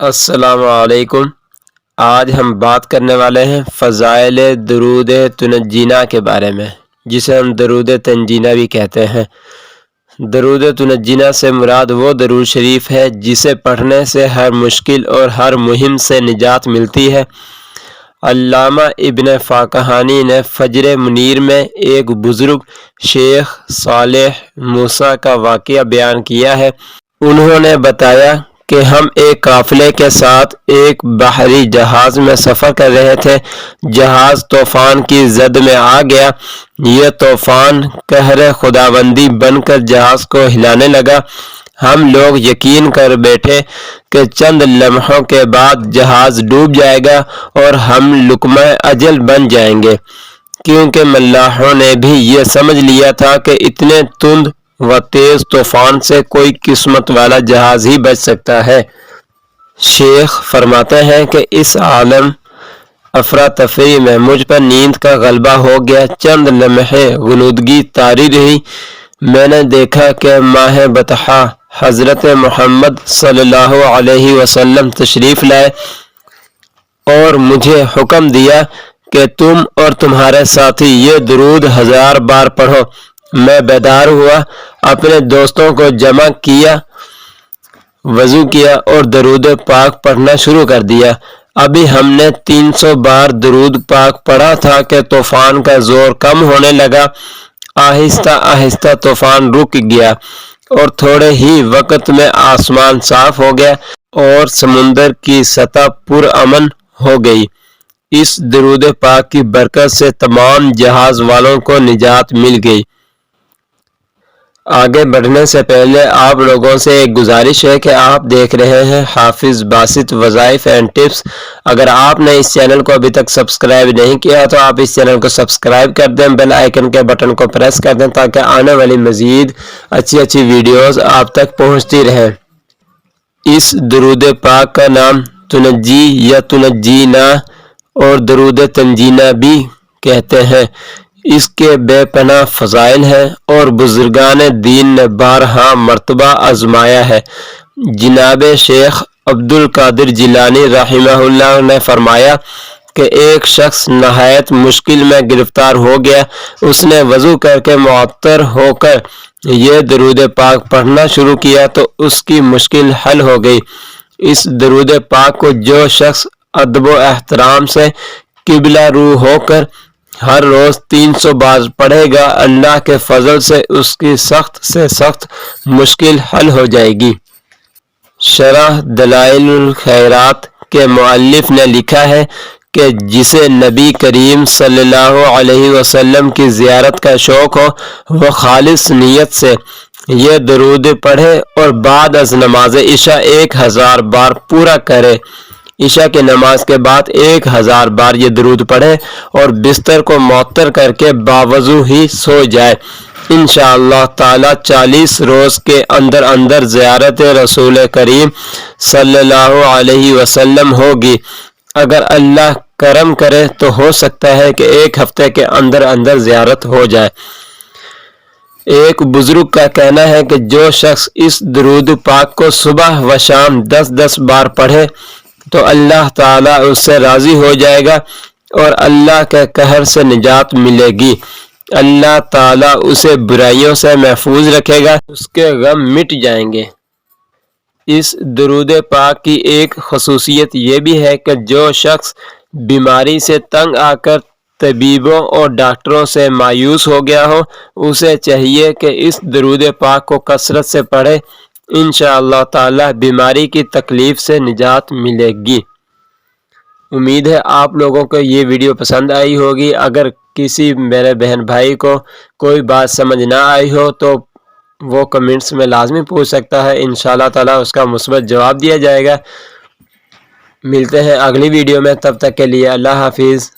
السلام علیکم۔ آج ہم بات کرنے والے ہیں فضائل درود تنجینا کے بارے میں، جسے ہم درود تنجینا بھی کہتے ہیں۔ درود تنجینا سے مراد وہ درود شریف ہے جسے پڑھنے سے ہر مشکل اور ہر مہم سے نجات ملتی ہے۔ علامہ ابن فاقہانی نے فجر منیر میں ایک بزرگ شیخ صالح موسیٰ کا واقعہ بیان کیا ہے۔ انہوں نے بتایا کہ ہم ایک قافلے کے ساتھ ایک بحری جہاز میں سفر کر رہے تھے۔ جہاز طوفان کی زد میں آ گیا۔ یہ طوفان قہر خداوندی بن کر جہاز کو ہلانے لگا۔ ہم لوگ یقین کر بیٹھے کہ چند لمحوں کے بعد جہاز ڈوب جائے گا اور ہم لقمہ اجل بن جائیں گے، کیونکہ ملاحوں نے بھی یہ سمجھ لیا تھا کہ اتنے تند و تیز طوفان سے کوئی قسمت والا جہاز ہی بچ سکتا ہے۔ شیخ فرماتے ہیں کہ اس عالم افراتفری میں مجھ پر نیند کا غلبہ ہو گیا۔ چند لمحے غنودگی طاری رہی۔ میں نے دیکھا کہ ماہ بطحا حضرت محمد صلی اللہ علیہ وسلم تشریف لائے اور مجھے حکم دیا کہ تم اور تمہارے ساتھی یہ درود 1000 بار پڑھو۔ میں بیدار ہوا، اپنے دوستوں کو جمع کیا، وضو کیا اور درود پاک پڑھنا شروع کر دیا۔ ابھی ہم نے 300 بار درود پاک پڑھا تھا کہ طوفان کا زور کم ہونے لگا۔ آہستہ آہستہ طوفان رک گیا اور تھوڑے ہی وقت میں آسمان صاف ہو گیا اور سمندر کی سطح پرامن ہو گئی۔ اس درود پاک کی برکت سے تمام جہاز والوں کو نجات مل گئی۔ آگے بڑھنے سے پہلے آپ لوگوں سے ایک گزارش ہے کہ آپ دیکھ رہے ہیں حافظ باسط وظائف اینڈ ٹپس۔ اگر آپ نے اس چینل کو ابھی تک سبسکرائب نہیں کیا تو آپ اس چینل کو سبسکرائب کر دیں، بیل آئیکن کے بٹن کو پریس کر دیں تاکہ آنے والی مزید اچھی ویڈیوز آپ تک پہنچتی رہیں۔ اس درود پاک کا نام تنجی یا تنجینا اور درود تنجینا بھی کہتے ہیں۔ اس کے بے پناہ فضائل ہیں اور بزرگان دین نے بارہا مرتبہ آزمایا ہے۔ جناب شیخ عبد القادر جیلانی رحمہ اللہ نے فرمایا کہ ایک شخص نہایت مشکل میں گرفتار ہو گیا۔ اس نے وضو کر کے معطر ہو کر یہ درود پاک پڑھنا شروع کیا تو اس کی مشکل حل ہو گئی۔ اس درود پاک کو جو شخص ادب و احترام سے قبلہ رو ہو کر ہر روز 300 بار پڑھے گا، اللہ کے فضل سے اس کی سخت سے سخت مشکل حل ہو جائے گی۔ شرح دلائل الخیرات کے مؤلف نے لکھا ہے کہ جسے نبی کریم صلی اللہ علیہ وسلم کی زیارت کا شوق ہو وہ خالص نیت سے یہ درود پڑھے اور بعد از نماز عشاء 1000 بار پورا کرے۔ عشاء کی نماز کے بعد 1000 بار یہ درود پڑھے اور بستر کو معطر کر کے باوضو ہی سو جائے۔ انشاءاللہ تعالی 40 روز کے اندر زیارت رسول کریم صلی اللہ علیہ وسلم ہوگی۔ اگر اللہ کرم کرے تو ہو سکتا ہے کہ 1 ہفتے کے اندر زیارت ہو جائے۔ ایک بزرگ کا کہنا ہے کہ جو شخص اس درود پاک کو صبح و شام 10 بار پڑھے تو اللہ تعالیٰ اس سے راضی ہو جائے گا اور اللہ کے قہر سے نجات ملے گی۔ اللہ تعالیٰ اسے برائیوں سے محفوظ رکھے گا، اس کے غم مٹ جائیں گے۔ اس درود پاک کی ایک خصوصیت یہ بھی ہے کہ جو شخص بیماری سے تنگ آ کر طبیبوں اور ڈاکٹروں سے مایوس ہو گیا ہو، اسے چاہیے کہ اس درود پاک کو کثرت سے پڑھے۔ انشاءاللہ تعالی بیماری کی تکلیف سے نجات ملے گی۔ امید ہے آپ لوگوں کو یہ ویڈیو پسند آئی ہوگی۔ اگر کسی میرے بہن بھائی کو کوئی بات سمجھ نہ آئی ہو تو وہ کمنٹس میں لازمی پوچھ سکتا ہے، انشاءاللہ تعالی اس کا مثبت جواب دیا جائے گا۔ ملتے ہیں اگلی ویڈیو میں، تب تک کے لیے اللہ حافظ۔